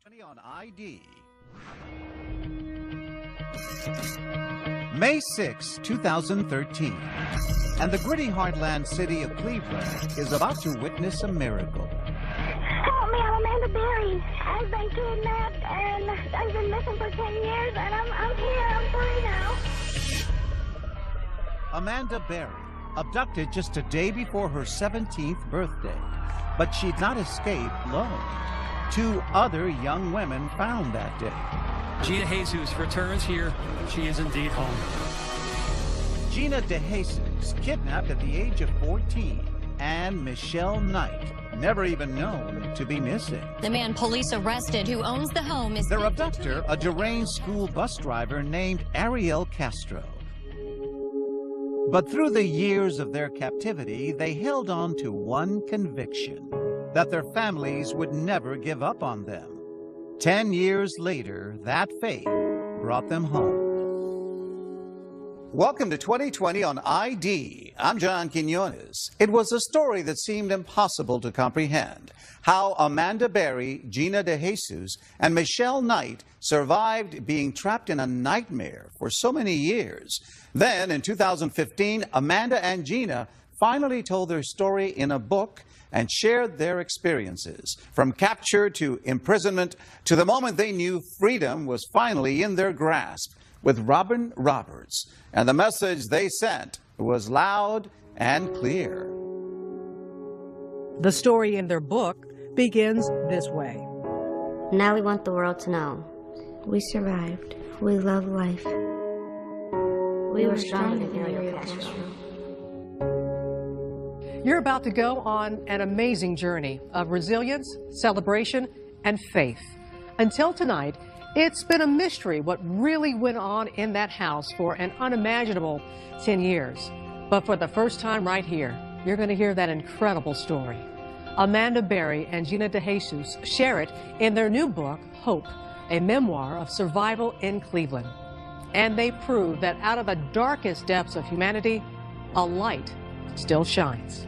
On ID. May 6, 2013, and the gritty heartland city of Cleveland is about to witness a miracle. Help me, I'm Amanda Berry. I've been kidnapped and I've been missing for 10 years and I'm here, I'm free now. Amanda Berry, abducted just a day before her 17th birthday, but she'd not escaped alone. Two other young women found that day. Gina DeJesus returns here. She is indeed home. Gina DeJesus, kidnapped at the age of 14, and Michelle Knight, never even known to be missing. The man police arrested who owns the home is... Their abductor, a deranged school bus driver named Ariel Casrto. But through the years of their captivity, they held on to one conviction: that their families would never give up on them. 10 years later, that fate brought them home. Welcome to 2020 on ID. I'm John Quinones. It was a story that seemed impossible to comprehend. How Amanda Berry, Gina DeJesus, and Michelle Knight survived being trapped in a nightmare for so many years. Then, in 2015, Amanda and Gina finally told their story in a book and shared their experiences, from capture to imprisonment to the moment they knew freedom was finally in their grasp, with Robin Roberts. And the message they sent was loud and clear. The story in their book begins this way. Now we want the world to know. We survived. We love life. We were stronger than Ariel Castro. You're about to go on an amazing journey of resilience, celebration, and faith. Until tonight, it's been a mystery what really went on in that house for an unimaginable 10 years. But for the first time right here, you're going to hear that incredible story. Amanda Berry and Gina DeJesus share it in their new book, Hope, a memoir of survival in Cleveland. And they prove that out of the darkest depths of humanity, a light still shines.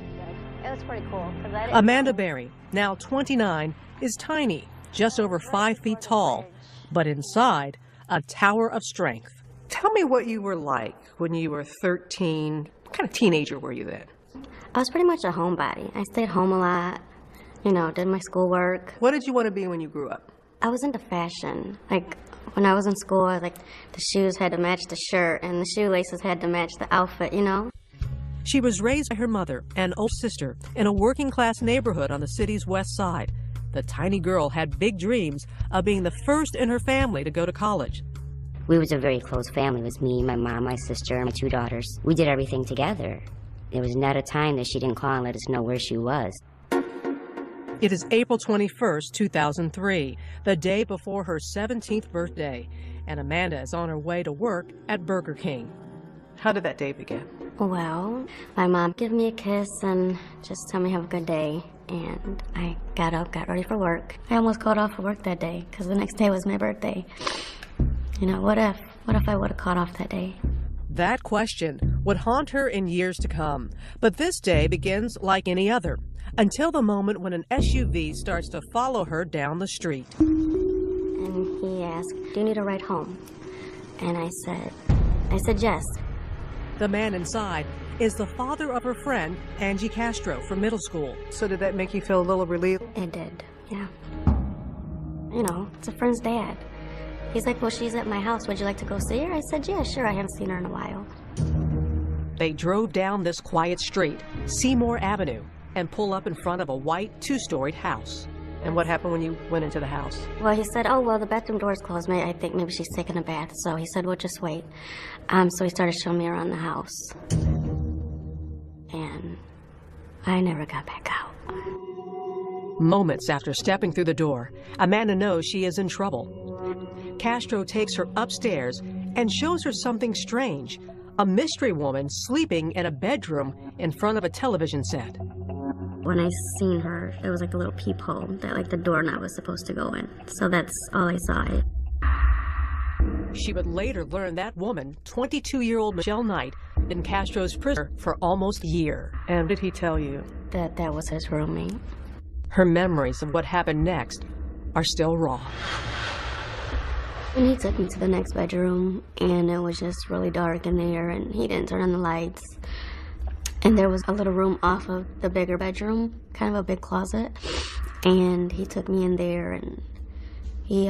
It was pretty cool. Amanda Berry, now 29, is tiny, just over 5 feet tall, but inside, a tower of strength. Tell me what you were like when you were 13. What kind of teenager were you then? I was pretty much a homebody. I stayed home a lot, did my schoolwork. What did you want to be when you grew up? I was into fashion. Like, when I was in school, the shoes had to match the shirt and the shoelaces had to match the outfit, She was raised by her mother and older sister in a working-class neighborhood on the city's west side. The tiny girl had big dreams of being the first in her family to go to college. We was a very close family. It was me, my mom, my sister, and my 2 daughters. We did everything together. There was not a time that she didn't call and let us know where she was. It is April 21st, 2003, the day before her 17th birthday, and Amanda is on her way to work at Burger King. How did that day begin? Well, my mom gave me a kiss and just told me have a good day. And I got up, got ready for work. I almost called off for work that day because the next day was my birthday. What if I would have called off that day? That question would haunt her in years to come. But this day begins like any other, until the moment when an SUV starts to follow her down the street. And he asked, "Do you need a ride home?" And I said yes. The man inside is the father of her friend, Angie Castro, from middle school. So did that make you feel a little relieved? It did, yeah. It's a friend's dad. He's like, "Well, she's at my house. Would you like to go see her?" I said, "Yeah, sure. I haven't seen her in a while." They drove down this quiet street, Seymour Avenue, and pull up in front of a white 2-storied house. And what happened when you went into the house? Well, he said, "Oh, well, the bathroom door's closed. I think maybe she's taking a bath." So he said, "Well, just wait." So he started showing me around the house. And I never got back out. Moments after stepping through the door, Amanda knows she is in trouble. Castro takes her upstairs and shows her something strange, a mystery woman sleeping in a bedroom in front of a television set. When I seen her, it was like a little peephole that the doorknob was supposed to go in. So that's all I saw. She would later learn that woman, 22-year-old Michelle Knight, in Castro's prison for almost a year. And did he tell you? That was his roommate. Her memories of what happened next are still raw. And he took me to the next bedroom, and it was just really dark in there, and he didn't turn on the lights. And there was a little room off of the bigger bedroom, kind of a big closet. And he took me in there, and he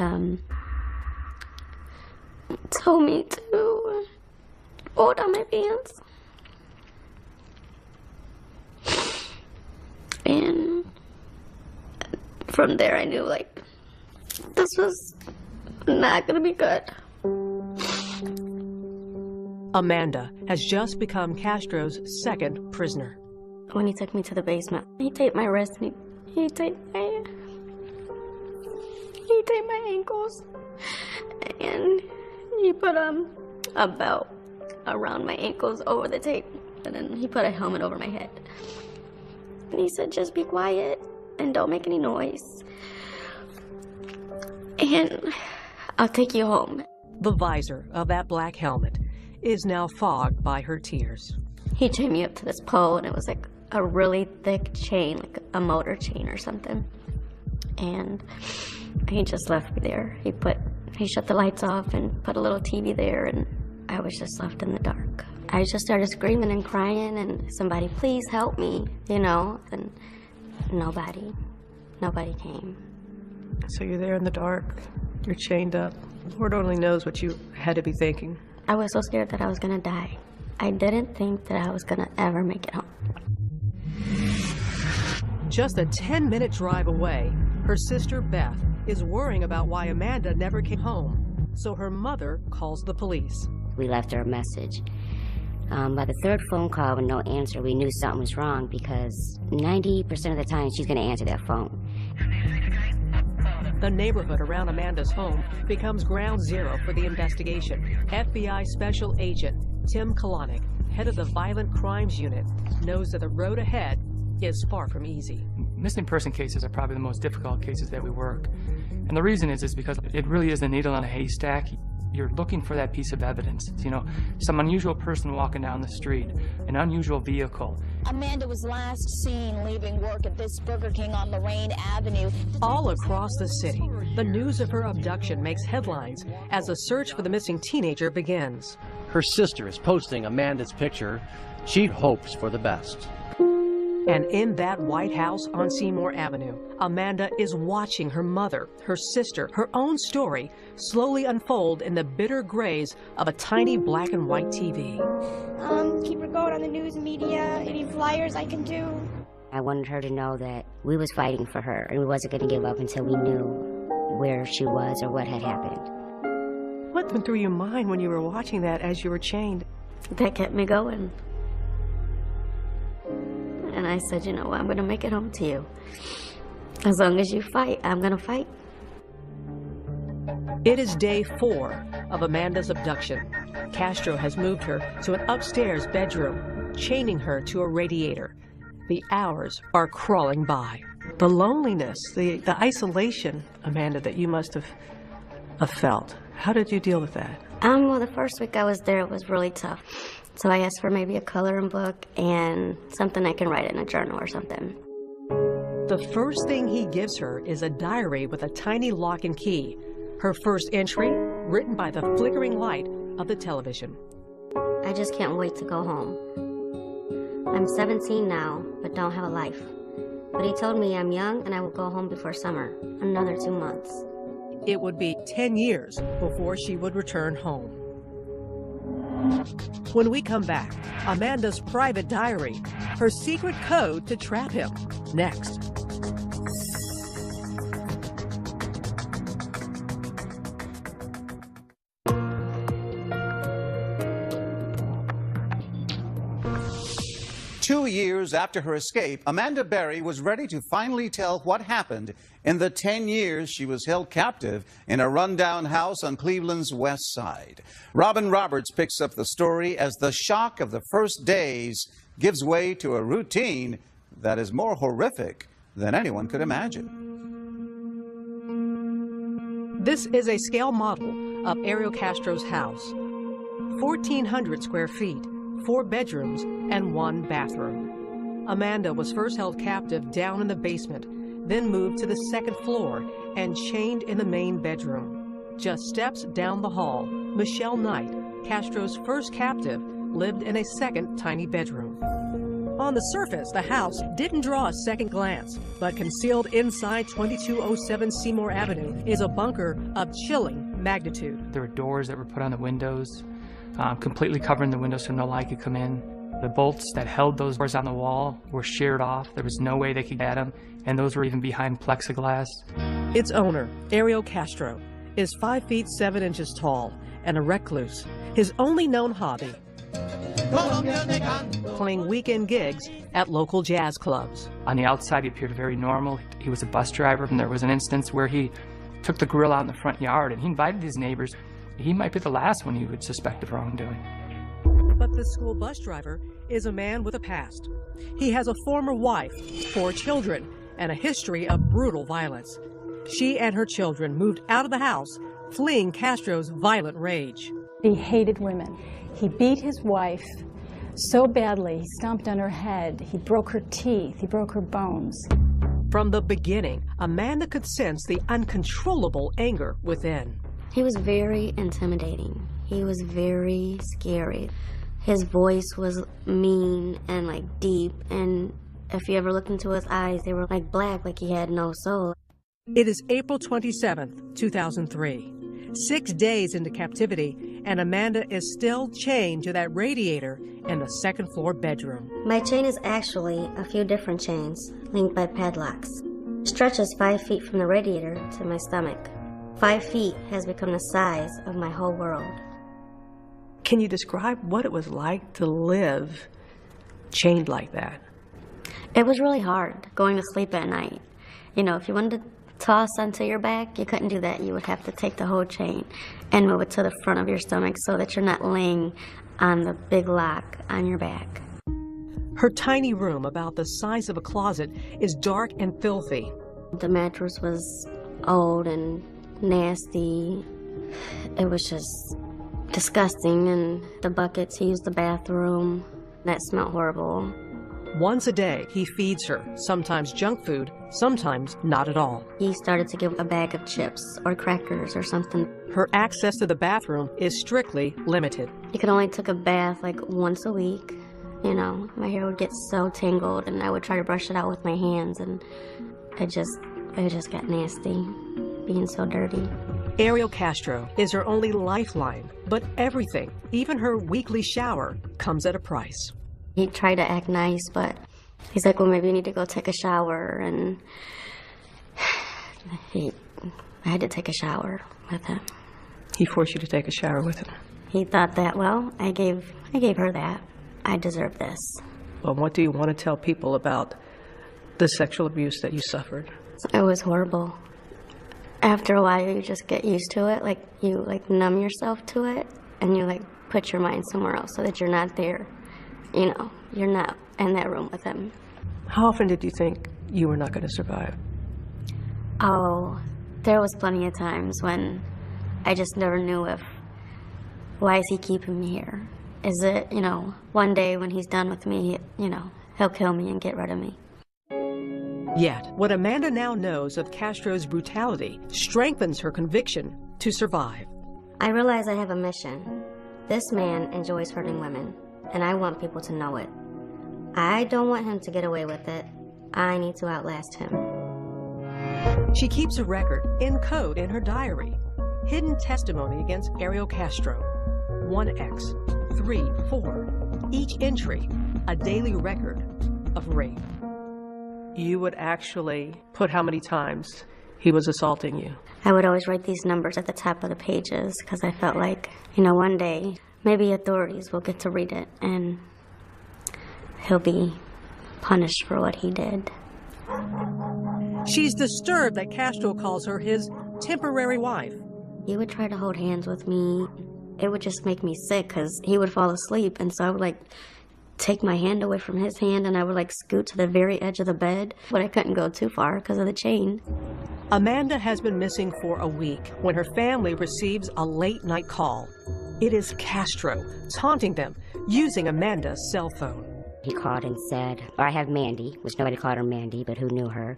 told me to pull down my pants. And from there I knew, like, this was not gonna be good. Amanda has just become Castro's second prisoner. When he took me to the basement, he taped my wrist and he taped my ankles, and he put a belt around my ankles over the tape, and then he put a helmet over my head. And he said, just be quiet and don't make any noise, and I'll take you home. The visor of that black helmet is now fogged by her tears. He chained me up to this pole, and it was like a really thick chain, like a motor chain or something. And he just left me there. He shut the lights off and put a little TV there, and I was just left in the dark. I just started screaming and crying, and somebody, please help me, you know, and nobody came. So you're there in the dark, you're chained up. Lord only knows what you had to be thinking. I was so scared that I was gonna die. I didn't think that I was gonna ever make it home. Just a 10-minute drive away, her sister Beth is worrying about why Amanda never came home. So her mother calls the police. We left her a message. By the third phone call with no answer, we knew something was wrong because 90% of the time she's going to answer that phone. The neighborhood around Amanda's home becomes ground zero for the investigation. FBI Special Agent Tim Kalanick, head of the Violent Crimes Unit, knows that the road ahead is far from easy. Missing person cases are probably the most difficult cases that we work. And the reason is because it really is a needle on a haystack. You're looking for that piece of evidence. You know, some unusual person walking down the street, an unusual vehicle. Amanda was last seen leaving work at this Burger King on Lorraine Avenue. All across the city, the news of her abduction makes headlines as a search for the missing teenager begins. Her sister is posting Amanda's picture. She hopes for the best. And in that White House on Seymour Avenue, Amanda is watching her mother, her sister, her own story slowly unfold in the bitter grays of a tiny black and white TV. Keep her going on the news media, any flyers I can do. I wanted her to know that we was fighting for her and we wasn't going to give up until we knew where she was or what had happened. What went through your mind when you were watching that as you were chained? That kept me going. And I said, you know what, I'm going to make it home to you. As long as you fight, I'm going to fight. It is day 4 of Amanda's abduction. Castro has moved her to an upstairs bedroom, chaining her to a radiator. The hours are crawling by. The loneliness, the isolation, Amanda, that you must have felt. How did you deal with that? Well, the first week I was there, it was really tough. So I asked for maybe a coloring book and something I can write in a journal or something. The first thing he gives her is a diary with a tiny lock and key. Her first entry, written by the flickering light of the television. I just can't wait to go home. I'm 17 now, but don't have a life. But he told me I'm young and I will go home before summer, another 2 months. It would be 10 years before she would return home. When we come back, Amanda's private diary, her secret code to trap him, next. Two years after her escape, Amanda Berry was ready to finally tell what happened in the 10 years she was held captive in a rundown house on Cleveland's west side. Robin Roberts picks up the story as the shock of the first days gives way to a routine that is more horrific than anyone could imagine. This is a scale model of Ariel Castro's house. 1,400 square feet. 4 bedrooms and 1 bathroom. Amanda was first held captive down in the basement. then moved to the second floor and chained in the main bedroom. Just steps down the hall, Michelle Knight, Castro's first captive, lived in a second tiny bedroom. On the surface, the house didn't draw a second glance, but concealed inside 2207 Seymour Avenue is a bunker of chilling magnitude. There were doors that were put on the windows, completely covering the windows so no light could come in. The bolts that held those doors on the wall were sheared off. There was no way they could get them, and those were even behind plexiglass. Its owner, Ariel Casrto, is 5 feet 7 inches tall and a recluse. His only known hobby, playing weekend gigs at local jazz clubs. On the outside, he appeared very normal. He was a bus driver, and there was an instance where he took the grill out in the front yard, and he invited his neighbors. He might be the last one you would suspect of wrongdoing. But the school bus driver is a man with a past. He has a former wife, 4 children, and a history of brutal violence. She and her children moved out of the house, fleeing Castro's violent rage. He hated women. He beat his wife so badly, he stomped on her head, he broke her teeth, he broke her bones. From the beginning, Amanda could sense the uncontrollable anger within. He was very intimidating. He was very scary. His voice was mean and like deep, and if you ever looked into his eyes, they were like black, like he had no soul. It is April 27th, 2003. 6 days into captivity, and Amanda is still chained to that radiator in the second floor bedroom. My chain is actually a few different chains linked by padlocks. It stretches 5 feet from the radiator to my stomach. 5 feet has become the size of my whole world. Can you describe what it was like to live chained like that? It was really hard going to sleep at night. You know, if you wanted to toss onto your back, you couldn't do that. You would have to take the whole chain and move it to the front of your stomach so that you're not laying on the big lock on your back. Her tiny room, about the size of a closet, is dark and filthy. The mattress was old and nasty. It was just disgusting, and the buckets, he used the bathroom. That smelled horrible. Once a day, he feeds her, sometimes junk food, sometimes not at all. He started to give a bag of chips or crackers or something. Her access to the bathroom is strictly limited. He could only take a bath like once a week. You know, my hair would get so tangled, and I would try to brush it out with my hands, and it just got nasty, being so dirty. Ariel Casrto is her only lifeline, but everything, even her weekly shower, comes at a price. He tried to act nice, but he's like, well, maybe you need to go take a shower, and I had to take a shower with him. He forced you to take a shower with him? He thought that, well, I gave her that. I deserve this. Well, what do you want to tell people about the sexual abuse that you suffered? It was horrible. After a while, you just get used to it. Like, you numb yourself to it, and you put your mind somewhere else so that you're not there. You know, you're not in that room with him. How often did you think you were not going to survive? Oh, there was plenty of times when I just never knew why is he keeping me here? Is it, one day when he's done with me, he'll kill me and get rid of me. Yet, what Amanda now knows of Castro's brutality strengthens her conviction to survive. I realize I have a mission. This man enjoys hurting women, and I want people to know it. I don't want him to get away with it. I need to outlast him. She keeps a record in code in her diary. Hidden testimony against Ariel Casrto. 1X, 3, 4. Each entry, a daily record of rape. You would actually put how many times he was assaulting you? I would always write these numbers at the top of the pages because I felt like, one day maybe authorities will get to read it and he'll be punished for what he did. She's disturbed that Casrto calls her his temporary wife. He would try to hold hands with me. It would just make me sick because he would fall asleep, and so I would take my hand away from his hand, and I would scoot to the very edge of the bed, but I couldn't go too far because of the chain. Amanda has been missing for a week when her family receives a late-night call. It is Casrto taunting them using Amanda's cell phone. He called and said, I have Mandy, which nobody called her Mandy, but who knew her.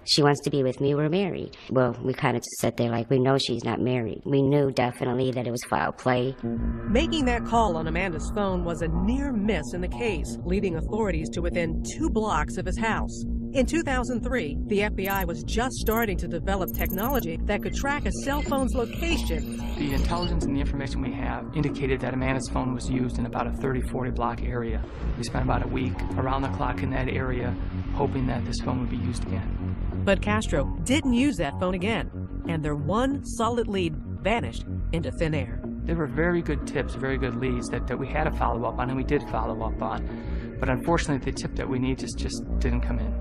She wants to be with me. We're married. Well, we kind of just sat there like, we know she's not married. We knew definitely that it was foul play. Making that call on Amanda's phone was a near miss in the case, leading authorities to within 2 blocks of his house. In 2003, the FBI was just starting to develop technology that could track a cell phone's location. The intelligence and the information we have indicated that Amanda's phone was used in about a 30-40 block area. We spent about a week around the clock in that area, hoping that this phone would be used again. But Casrto didn't use that phone again, and their one solid lead vanished into thin air. There were very good tips, very good leads that we had to follow up on, and we did follow up on. But unfortunately, the tip that we need just didn't come in.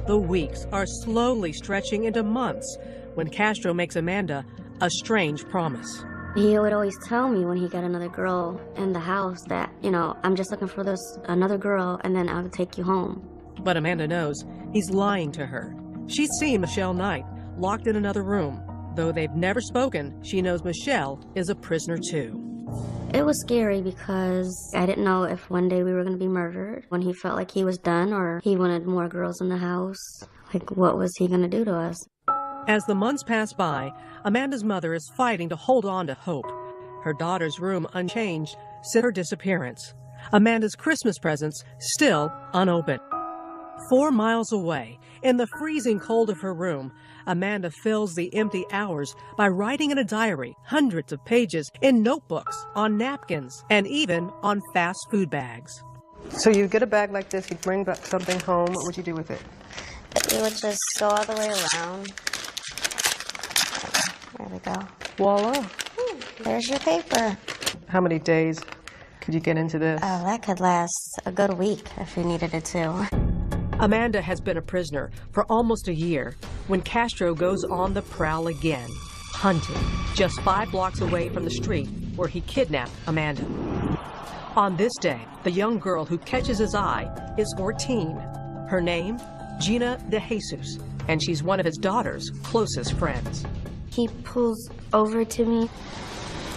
The weeks are slowly stretching into months when Casrto makes Amanda a strange promise. He would always tell me when he got another girl in the house that, you know, I'm just looking for another girl and then I'll take you home. But Amanda knows he's lying to her. She's seen Michelle Knight locked in another room. Though they've never spoken, she knows Michelle is a prisoner too. It was scary because I didn't know if one day we were going to be murdered, when he felt like he was done or he wanted more girls in the house. Like, what was he going to do to us? As the months pass by, Amanda's mother is fighting to hold on to hope. Her daughter's room unchanged since her disappearance. Amanda's Christmas presents still unopened. 4 miles away, in the freezing cold of her room, Amanda fills the empty hours by writing in a diary, hundreds of pages, in notebooks, on napkins, and even on fast food bags. So you get a bag like this, you bring back something home, what would you do with it? We would just go all the way around. There we go. Voila. There's your paper. How many days could you get into this? Oh, that could last a good week if you needed it to. Amanda has been a prisoner for almost a year when Casrto goes on the prowl again, hunting just 5 blocks away from the street where he kidnapped Amanda. On this day, the young girl who catches his eye is 14. Her name, Gina DeJesus, and she's one of his daughter's closest friends. He pulls over to me,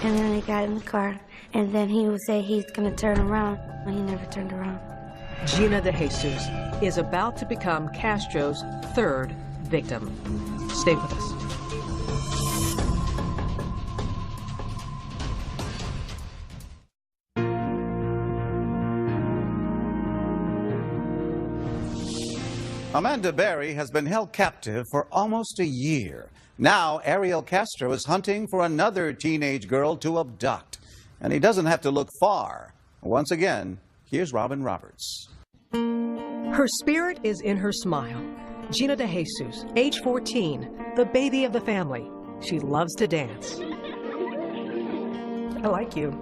and then I got in the car, and then he would say he's going to turn around, but he never turned around. Gina DeJesus is about to become Castro's 3rd victim. Stay with us. Amanda Berry has been held captive for almost a year. Now, Ariel Castro is hunting for another teenage girl to abduct. And he doesn't have to look far. Once again, here's Robin Roberts. Her spirit is in her smile. Gina DeJesus, age 14, the baby of the family. She loves to dance. I like you.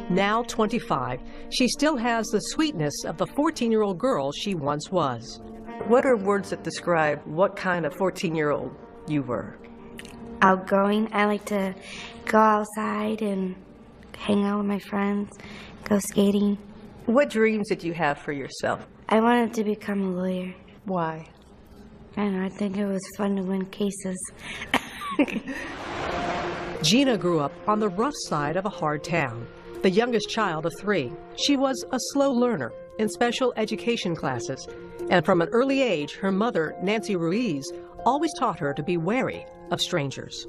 Now 25, she still has the sweetness of the 14-year-old girl she once was. What are words that describe what kind of 14-year-old you were? Outgoing. I like to go outside and hang out with my friends, go skating. What dreams did you have for yourself? I wanted to become a lawyer. Why? I don't know, I think it was fun to win cases. Gina grew up on the rough side of a hard town. The youngest child of 3, she was a slow learner in special education classes. And from an early age, her mother, Nancy Ruiz, always taught her to be wary of strangers.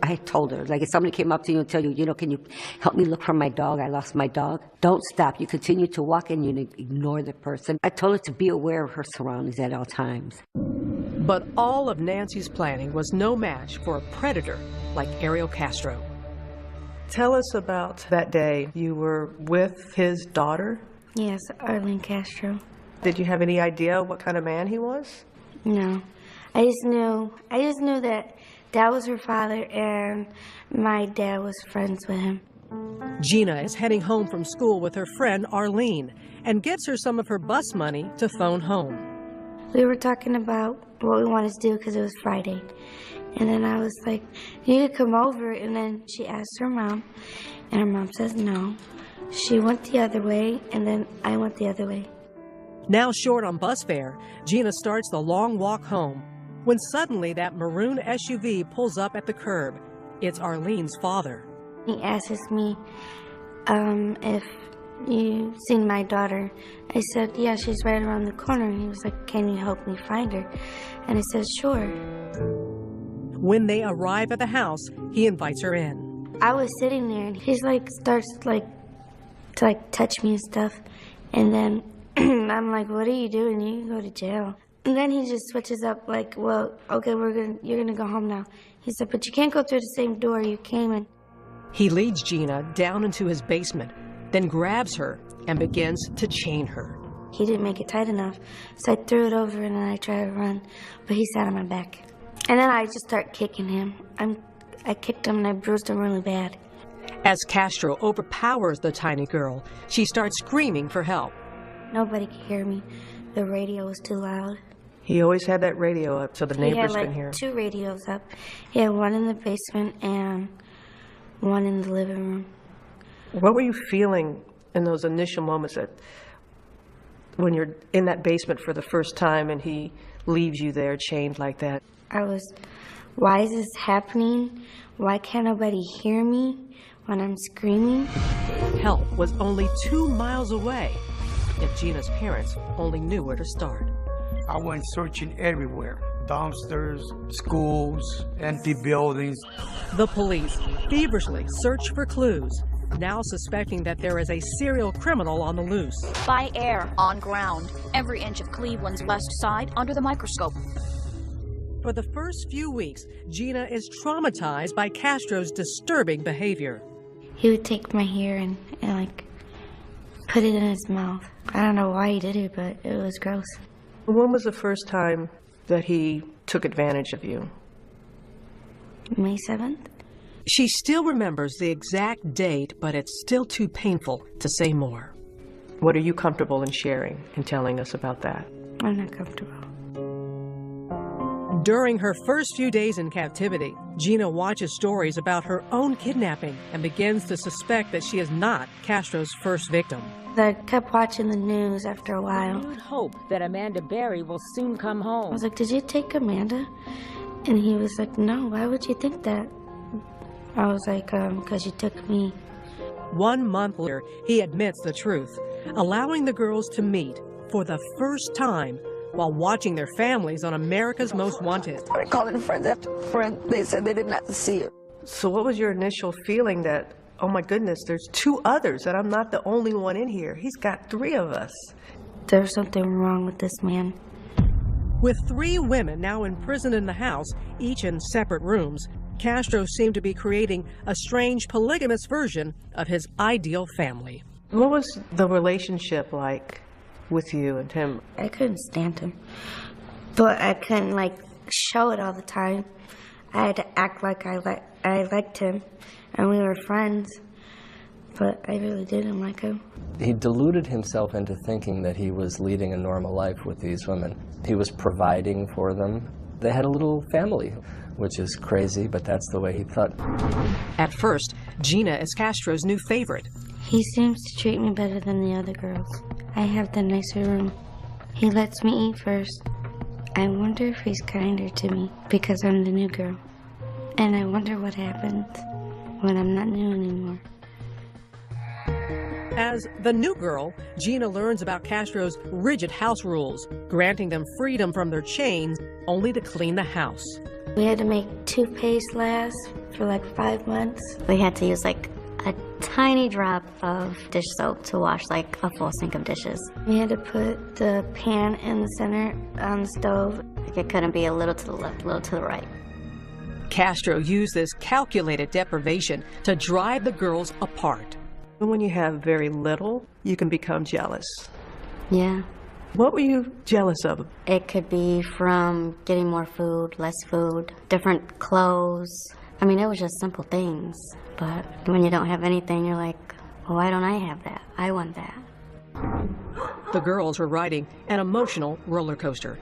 I told her, like, if somebody came up to you and tell you, you know, can you help me look for my dog? I lost my dog. Don't stop. You continue to walk and you ignore the person. I told her to be aware of her surroundings at all times. But all of Nancy's planning was no match for a predator like Ariel Castro. Tell us about that day you were with his daughter. Yes, Ariel Castro. Did you have any idea what kind of man he was? No. I just knew that Dad was her father and my dad was friends with him. Gina is heading home from school with her friend Arlene and gives her some of her bus money to phone home. We were talking about what we wanted to do because it was Friday. And then I was like, you could come over. And then she asked her mom, and her mom says no. She went the other way, and then I went the other way. Now short on bus fare, Gina starts the long walk home when suddenly that maroon SUV pulls up at the curb. It's Arlene's father. He asks me if you seen my daughter? I said, yeah, she's right around the corner. He was like, can you help me find her? And I said, sure. When they arrive at the house, he invites her in. I was sitting there, and he's like, starts to touch me and stuff. And then I'm like, what are you doing? You can go to jail. And then he just switches up like, well, okay, you're gonna go home now. He said, but you can't go through the same door you came in. He leads Gina down into his basement, then grabs her and begins to chain her. He didn't make it tight enough, so I threw it over and then I tried to run, but he sat on my back. And then I just start kicking him. I kicked him and I bruised him really bad. As Castro overpowers the tiny girl, she starts screaming for help. Nobody could hear me. The radio was too loud. He always had that radio up so the neighbors can hear. He had 2 radios up. He had one in the basement and one in the living room. What were you feeling in those initial moments that when you're in that basement for the first time and he leaves you there chained like that? I was, why is this happening? Why can't nobody hear me when I'm screaming? Help was only 2 miles away. If Gina's parents only knew where to start. I went searching everywhere. Downstairs, schools, empty buildings. The police feverishly search for clues, now suspecting that there is a serial criminal on the loose. By air, on ground, every inch of Cleveland's west side under the microscope. For the first few weeks, Gina is traumatized by Castro's disturbing behavior. He would take my hair and like put it in his mouth. I don't know why he did it, but it was gross. When was the first time that he took advantage of you? May 7th. She still remembers the exact date, but it's still too painful to say more. What are you comfortable in sharing and telling us about that? I'm not comfortable. During her first few days in captivity, Gina watches stories about her own kidnapping and begins to suspect that she is not Castro's first victim. I kept watching the news after a while. You'd hope that Amanda Berry will soon come home. I was like, did you take Amanda? And he was like, no, why would you think that? I was like, because you took me. 1 month later, he admits the truth, allowing the girls to meet for the first time while watching their families on America's Most Wanted. I calling friends after friends. They said they didn't have to see her. So what was your initial feeling that, oh my goodness, there's 2 others, that I'm not the only one in here? He's got 3 of us. There's something wrong with this man. With 3 women now imprisoned in the house, each in separate rooms, Castro seemed to be creating a strange polygamous version of his ideal family. What was the relationship like with you and him? I couldn't stand him, but I couldn't show it all the time. I had to act like I liked him, and we were friends, but I really didn't like him. He deluded himself into thinking that he was leading a normal life with these women. He was providing for them. They had a little family, which is crazy, but that's the way he thought. At first, Gina is Castro's new favorite. He seems to treat me better than the other girls. I have the nicer room. He lets me eat first. I wonder if he's kinder to me because I'm the new girl. And I wonder what happens when I'm not new anymore. As the new girl, Gina learns about Castro's rigid house rules, granting them freedom from their chains only to clean the house. We had to make toothpaste last for 5 months. We had to use a tiny drop of dish soap to wash a full sink of dishes. We had to put the pan in the center on the stove. It couldn't be a little to the left, a little to the right. Castro used this calculated deprivation to drive the girls apart. When you have very little, you can become jealous. Yeah. What were you jealous of? It could be from getting more food, less food, different clothes. I mean, it was just simple things. But when you don't have anything, you're like, well, why don't I have that? I want that. The girls were riding an emotional roller coaster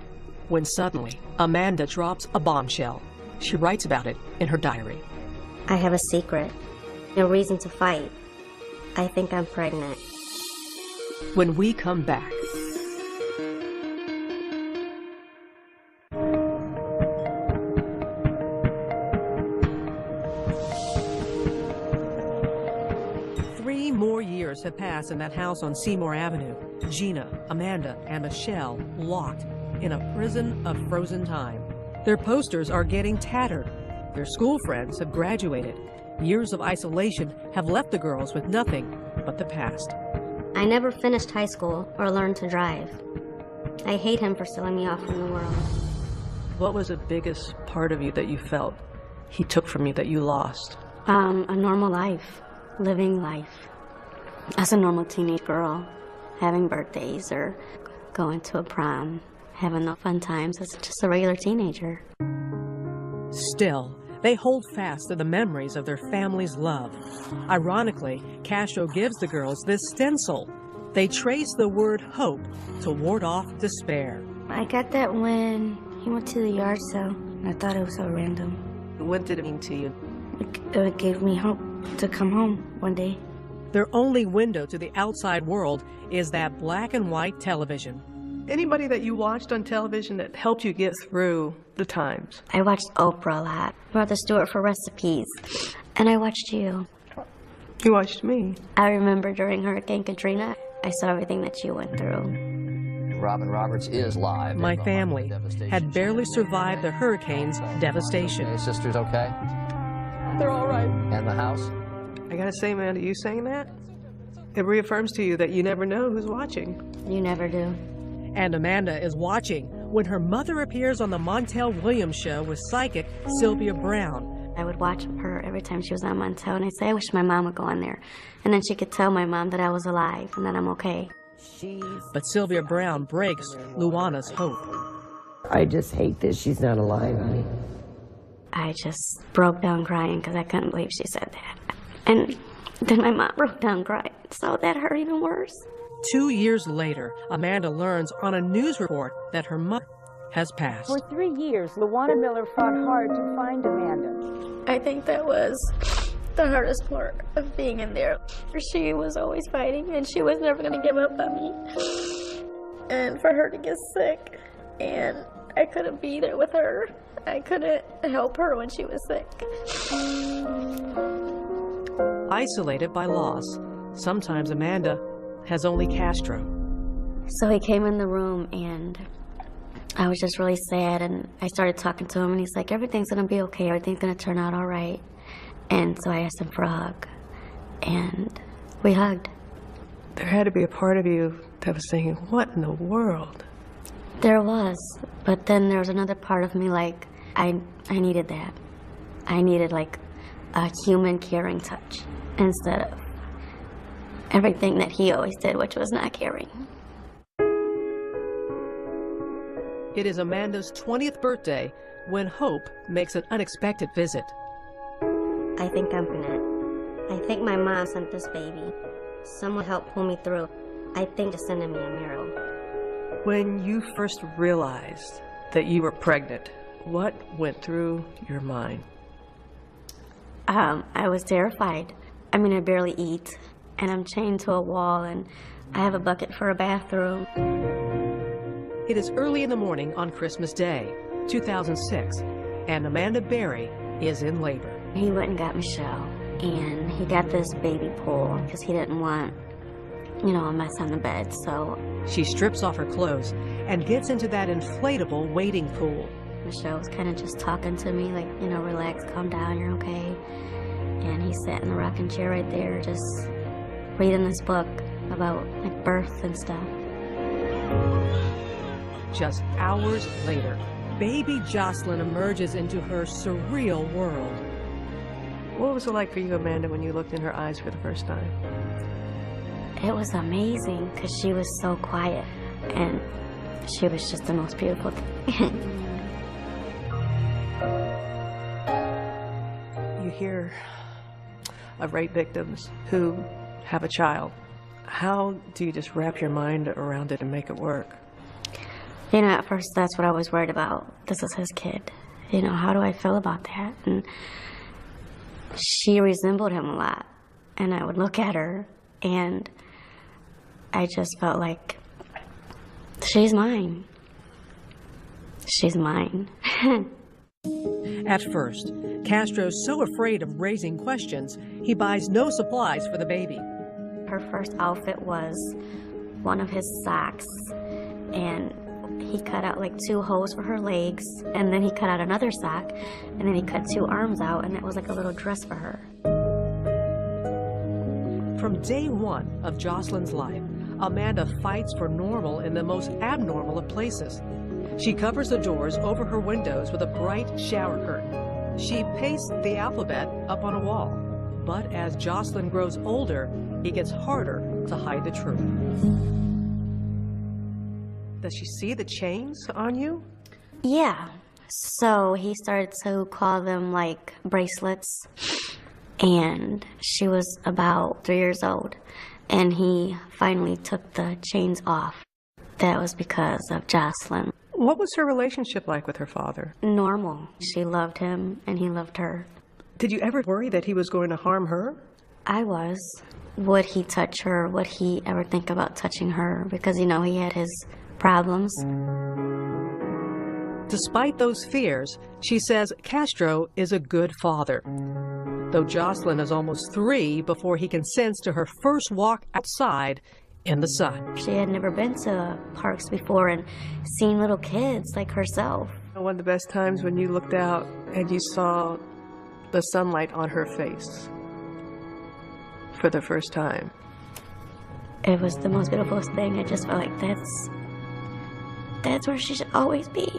when suddenly Amanda drops a bombshell. She writes about it in her diary. I have a secret. No reason to fight. I think I'm pregnant. When we come back. more years have passed in that house on Seymour Avenue. Gina, Amanda, and Michelle locked in a prison of frozen time. Their posters are getting tattered. Their school friends have graduated. Years of isolation have left the girls with nothing but the past. I never finished high school or learned to drive. I hate him for selling me off from the world. What was the biggest part of you that you felt he took from you that you lost? A normal life, living life. As a normal teenage girl, having birthdays or going to a prom, having the fun times as just a regular teenager. Still, they hold fast to the memories of their family's love. Ironically, Casrto gives the girls this stencil. They trace the word hope to ward off despair. I got that when he went to the yard sale. I thought it was so random. What did it mean to you? It gave me hope to come home one day. Their only window to the outside world is that black and white television. Anybody that you watched on television that helped you get through the times? I watched Oprah a lot, Martha Stewart for recipes, and I watched you. You watched me? I remember during Hurricane Katrina, I saw everything that you went through. Robin Roberts is live. My family had barely survived the hurricane's devastation. Your sister's okay? They're all right. And the house? I gotta say, Amanda, you saying that, it reaffirms to you that you never know who's watching. You never do. And Amanda is watching when her mother appears on the Montel Williams show with psychic Sylvia Brown. I would watch her every time she was on Montel, and I'd say, I wish my mom would go on there. And then she could tell my mom that I was alive and that I'm okay. But Sylvia Brown breaks Luana's hope. I just hate that she's not alive, honey. I just broke down crying because I couldn't believe she said that. And then my mom broke down crying, so that hurt even worse. 2 years later, Amanda learns on a news report that her mother has passed. For 3 years, Luana Miller fought hard to find Amanda. I think that was the hardest part of being in there. She was always fighting, and she was never going to give up on me. And for her to get sick, and I couldn't be there with her. I couldn't help her when she was sick. Isolated by loss, sometimes Amanda has only Casrto. So he came in the room, and I was just really sad, and I started talking to him, and he's like, everything's going to be okay. Everything's going to turn out all right. And so I asked him for a hug, and we hugged. There had to be a part of you that was thinking, what in the world? There was, but then there was another part of me like, I needed that. I needed like a human caring touch instead of everything that he always did, which was not caring. It is Amanda's 20th birthday when Hope makes an unexpected visit. I think I'm pregnant. I think my mom sent this baby. Someone helped pull me through. I think just sending me a miracle. When you first realized that you were pregnant, what went through your mind? I was terrified. I mean, I barely eat, and I'm chained to a wall, and I have a bucket for a bathroom. It is early in the morning on Christmas Day, 2006, and Amanda Berry is in labor. He went and got Michelle, and he got this baby pool because he didn't want, you know, a mess on the bed, so. She strips off her clothes and gets into that inflatable wading pool. Michelle was kind of just talking to me, like, you know, relax, calm down, you're okay. And he sat in the rocking chair right there, just reading this book about, like, birth and stuff. Just hours later, baby Jocelyn emerges into her surreal world. What was it like for you, Amanda, when you looked in her eyes for the first time? It was amazing because she was so quiet, and she was just the most beautiful thing. You hear of rape victims who have a child. How do you just wrap your mind around it and make it work? You know, at first that's what I was worried about. This is his kid. You know, how do I feel about that? And she resembled him a lot. And I would look at her, and I just felt like, she's mine. She's mine. At first, Castro's so afraid of raising questions, he buys no supplies for the baby. Her first outfit was one of his socks, and he cut out like 2 holes for her legs, and then he cut out another sock, and then he cut 2 arms out, and it was like a little dress for her. From day one of Jocelyn's life, Amanda fights for normal in the most abnormal of places. She covers the doors over her windows with a bright shower curtain. She pastes the alphabet up on a wall. But as Jocelyn grows older, it gets harder to hide the truth. Does she see the chains on you? Yeah. So he started to call them like bracelets, and she was about 3 years old, and he finally took the chains off. That was because of Jocelyn. What was her relationship like with her father? Normal. She loved him, and he loved her. Did you ever worry that he was going to harm her? I was. Would he touch her? Would he ever think about touching her? Because, you know, he had his problems. Despite those fears, she says Casrto is a good father. Though Jocelyn is almost 3 before he consents to her first walk outside in the sun. She had never been to parks before and seen little kids like herself. One of the best times when you looked out and you saw the sunlight on her face for the first time. It was the most beautiful thing. I just felt like that's where she should always be.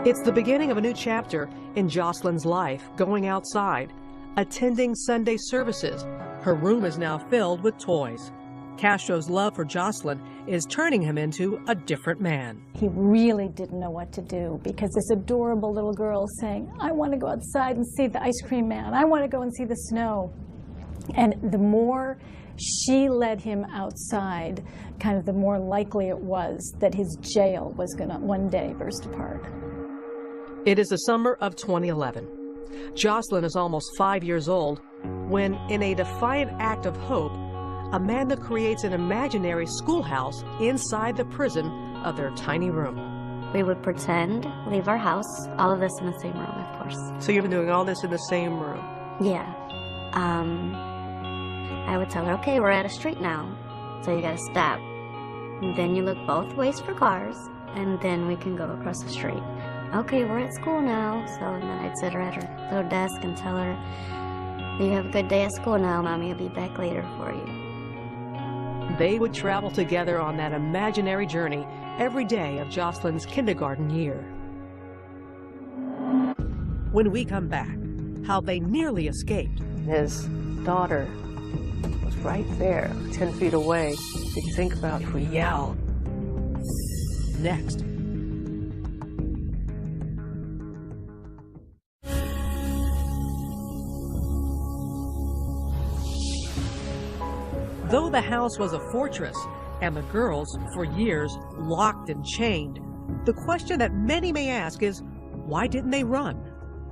It's the beginning of a new chapter in Jocelyn's life, going outside, attending Sunday services. Her room is now filled with toys. Casrto's love for Jocelyn is turning him into a different man. He really didn't know what to do because this adorable little girl saying, I want to go outside and see the ice cream man. I want to go and see the snow. And the more she led him outside, kind of the more likely it was that his jail was going to one day burst apart. It is the summer of 2011. Jocelyn is almost 5 years old when, in a defiant act of hope, Amanda creates an imaginary schoolhouse inside the prison of their tiny room. We would pretend, leave our house, all of this in the same room, of course. So you've been doing all this in the same room? Yeah. I would tell her, okay, we're at a street now, so you gotta stop. And then you look both ways for cars, and then we can go across the street. Okay, we're at school now, so and then I'd sit her at her little desk and tell her, you have a good day at school now, Mommy will be back later for you. They would travel together on that imaginary journey every day of Jocelyn's kindergarten year. When we come back, how they nearly escaped. His daughter was right there, 10 feet away. Did you think about if we yelled? Next. Though the house was a fortress and the girls, for years, locked and chained, the question that many may ask is, why didn't they run?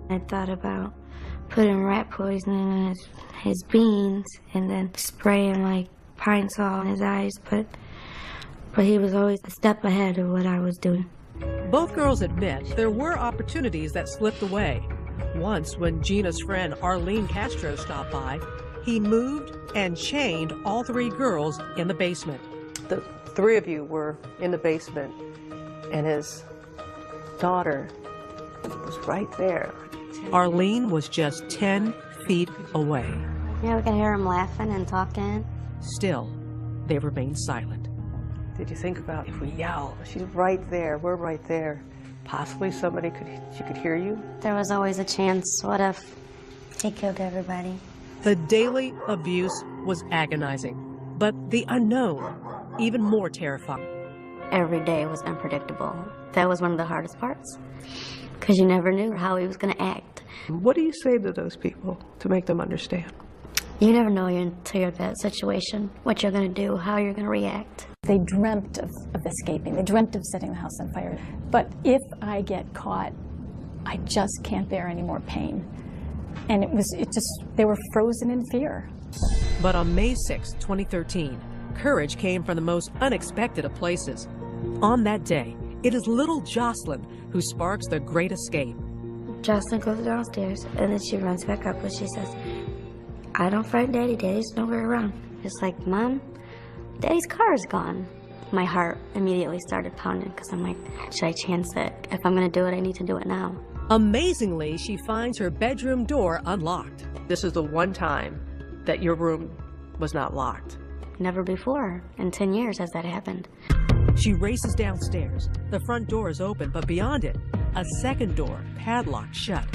I thought about putting rat poison in his beans and then spraying like pine saw in his eyes, but he was always a step ahead of what I was doing. Both girls admit there were opportunities that slipped away. Once, when Gina's friend Arlene Casrto stopped by, he moved and chained all 3 girls in the basement. The 3 of you were in the basement, and his daughter was right there. Arlene was just 10 feet away. Yeah, we can hear him laughing and talking. Still, they remained silent. Did you think about if we yell? She's right there, we're right there. Possibly somebody she could hear you? There was always a chance. What if he killed everybody? The daily abuse was agonizing, but the unknown, even more terrifying. Every day was unpredictable. That was one of the hardest parts, because you never knew how he was going to act. What do you say to those people to make them understand? You never know until you're in that situation, what you're going to do, how you're going to react. They dreamt of escaping. They dreamt of setting the house on fire. But if I get caught, I just can't bear any more pain. And they were frozen in fear. But on May 6, 2013, courage came from the most unexpected of places. On that day, it is little Jocelyn who sparks the great escape. Jocelyn goes downstairs, and then she runs back up, and she says, I don't find Daddy. Daddy's nowhere around. Just like, Mom, Daddy's car is gone. My heart immediately started pounding because I'm like, should I chance it? If I'm going to do it, I need to do it now. Amazingly, she finds her bedroom door unlocked. This is the one time that your room was not locked. Never before in 10 years has that happened. She races downstairs. The front door is open, but beyond it, a second door padlocked shut.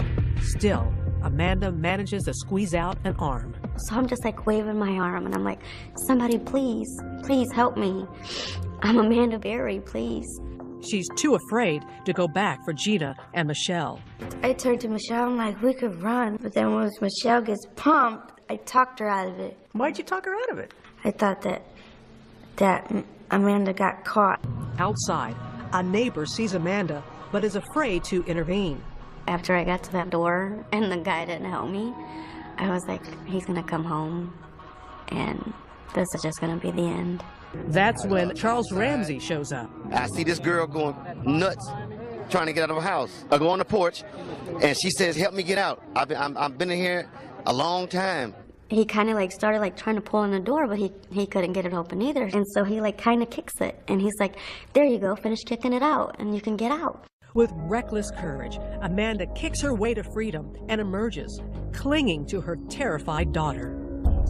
Still, Amanda manages to squeeze out an arm. So I'm just like waving my arm and I'm like, somebody please, please help me. I'm Amanda Berry, please. She's too afraid to go back for Gina and Michelle. I turned to Michelle, I'm like, we could run. But then once Michelle gets pumped, I talked her out of it. Why'd you talk her out of it? I thought that Amanda got caught. Outside, a neighbor sees Amanda, but is afraid to intervene. After I got to that door and the guy didn't help me, I was like, he's gonna come home and this is just gonna be the end. That's when Charles Ramsey shows up. I see this girl going nuts, trying to get out of her house. I go on the porch and she says, help me get out. I've been in here a long time. He kind of like started like trying to pull on the door, but he couldn't get it open either. And so he like kind of kicks it and he's like, there you go, finish kicking it out and you can get out. With reckless courage, Amanda kicks her way to freedom and emerges, clinging to her terrified daughter.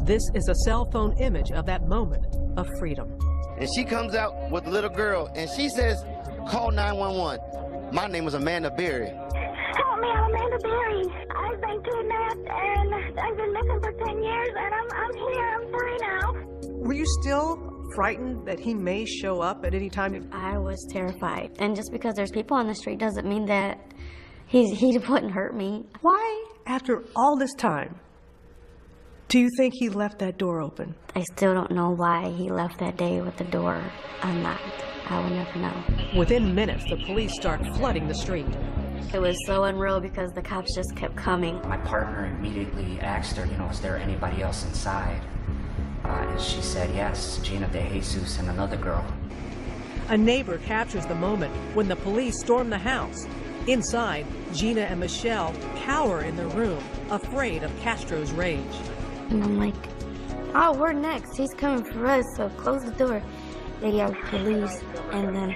This is a cell phone image of that moment of freedom. And she comes out with the little girl and she says, call 911. My name is Amanda Berry. Help me, I'm Amanda Berry. I've been kidnapped and I've been missing for 10 years and I'm here, I'm free now. Were you still frightened that he may show up at any time? I was terrified. And just because there's people on the street doesn't mean that he wouldn't hurt me. Why, after all this time, do you think he left that door open? I still don't know why he left that day with the door unlocked. I will never know. Within minutes, the police start flooding the street. It was so unreal because the cops just kept coming. My partner immediately asked her, is there anybody else inside? And she said yes, Gina DeJesus and another girl. A neighbor captures the moment when the police storm the house. Inside, Gina and Michelle cower in their room, afraid of Castro's rage. And I'm like, oh, we're next. He's coming for us, so close the door. They yell police, and then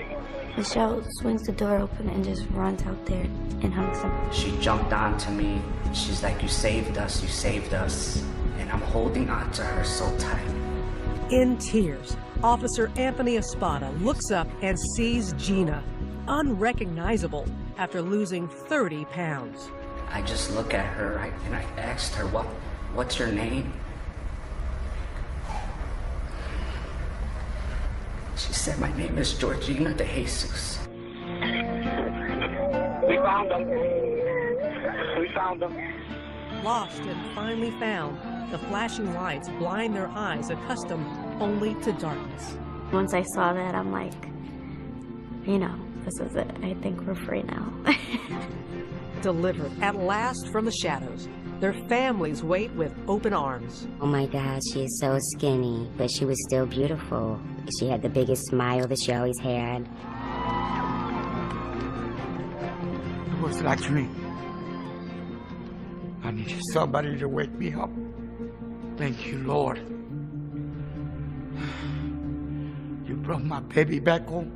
Michelle swings the door open and just runs out there and hugs him. She jumped onto me. She's like, you saved us, you saved us. And I'm holding on to her so tight. In tears, Officer Anthony Espada looks up and sees Gina, unrecognizable after losing 30 pounds. I just look at her and I asked her, what's your name? She said, my name is Georgina DeJesus. We found them. We found them. Lost and finally found, the flashing lights blind their eyes accustomed only to darkness. Once I saw that, I'm like, this is it. I think we're free now. Delivered at last from the shadows, their families wait with open arms. Oh my God, she is so skinny, but she was still beautiful. She had the biggest smile that she always had. It was like a dream. I needed somebody to wake me up. Thank you, Lord. You brought my baby back home.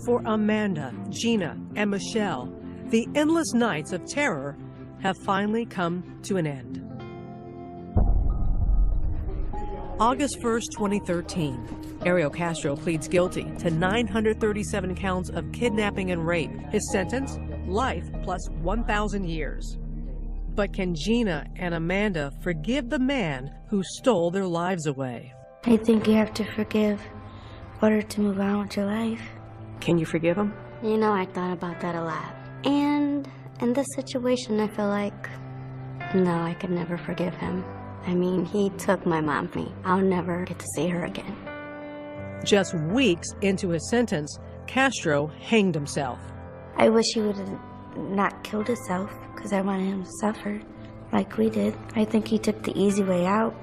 For Amanda, Gina, and Michelle, the endless nights of terror have finally come to an end. August 1st, 2013, Ariel Casrto pleads guilty to 937 counts of kidnapping and rape. His sentence, life plus 1,000 years. But can Gina and Amanda forgive the man who stole their lives away? I think you have to forgive in order to move on with your life. Can you forgive him? I thought about that a lot. And in this situation, I feel like, no, I could never forgive him. I mean, he took my mom from me. I'll never get to see her again. Just weeks into his sentence, Casrto hanged himself. I wish he would have not killed himself because I wanted him to suffer like we did. I think he took the easy way out.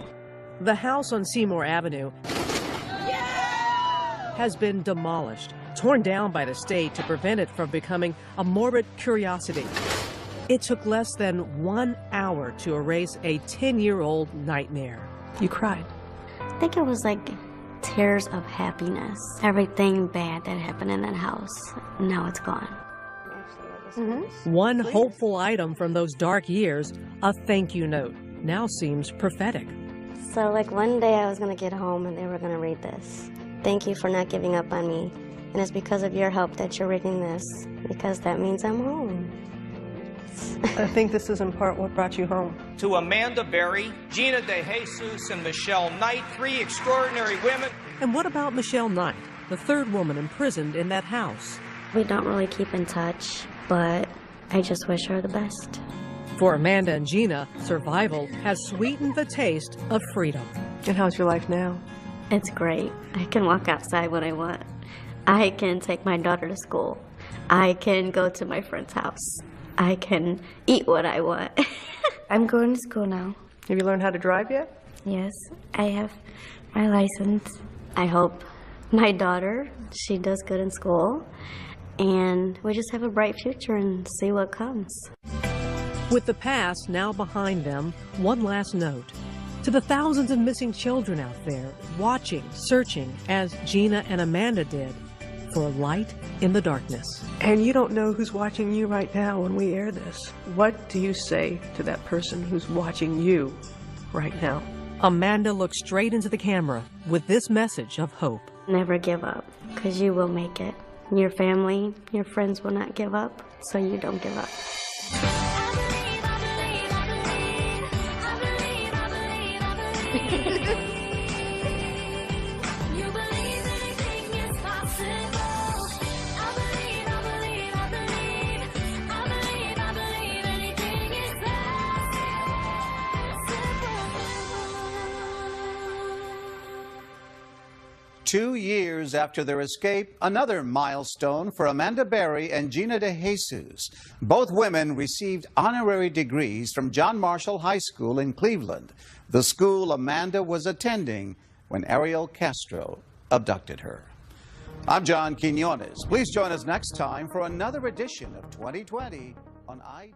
The house on Seymour Avenue has been demolished, torn down by the state to prevent it from becoming a morbid curiosity. It took less than 1 hour to erase a 10-year-old nightmare. You cried. I think it was like tears of happiness. Everything bad that happened in that house, now it's gone. One hopeful item from those dark years, a thank you note, now seems prophetic. So like one day I was going to get home and they were going to read this. Thank you for not giving up on me. And it's because of your help that you're reading this, because that means I'm home. I think this is in part what brought you home. To Amanda Berry, Gina DeJesus, and Michelle Knight, 3 extraordinary women. And what about Michelle Knight, the third woman imprisoned in that house? We don't really keep in touch, but I just wish her the best. For Amanda and Gina, survival has sweetened the taste of freedom. And how's your life now? It's great. I can walk outside when I want. I can take my daughter to school. I can go to my friend's house. I can eat what I want. I'm going to school now. Have you learned how to drive yet? Yes, I have my license. I hope my daughter, she does good in school, and we just have a bright future and see what comes. With the past now behind them, one last note. To the thousands of missing children out there, watching, searching, as Gina and Amanda did, for a light in the darkness. And you don't know who's watching you right now when we air this. What do you say to that person who's watching you right now? Amanda looked straight into the camera with this message of hope. Never give up, because you will make it. Your family, your friends will not give up, so you don't give up. Two years after their escape, another milestone for Amanda Berry and Gina DeJesus. Both women received honorary degrees from John Marshall High School in Cleveland, the school Amanda was attending when Ariel Casrto abducted her. I'm John Quinones. Please join us next time for another edition of 2020 on ID.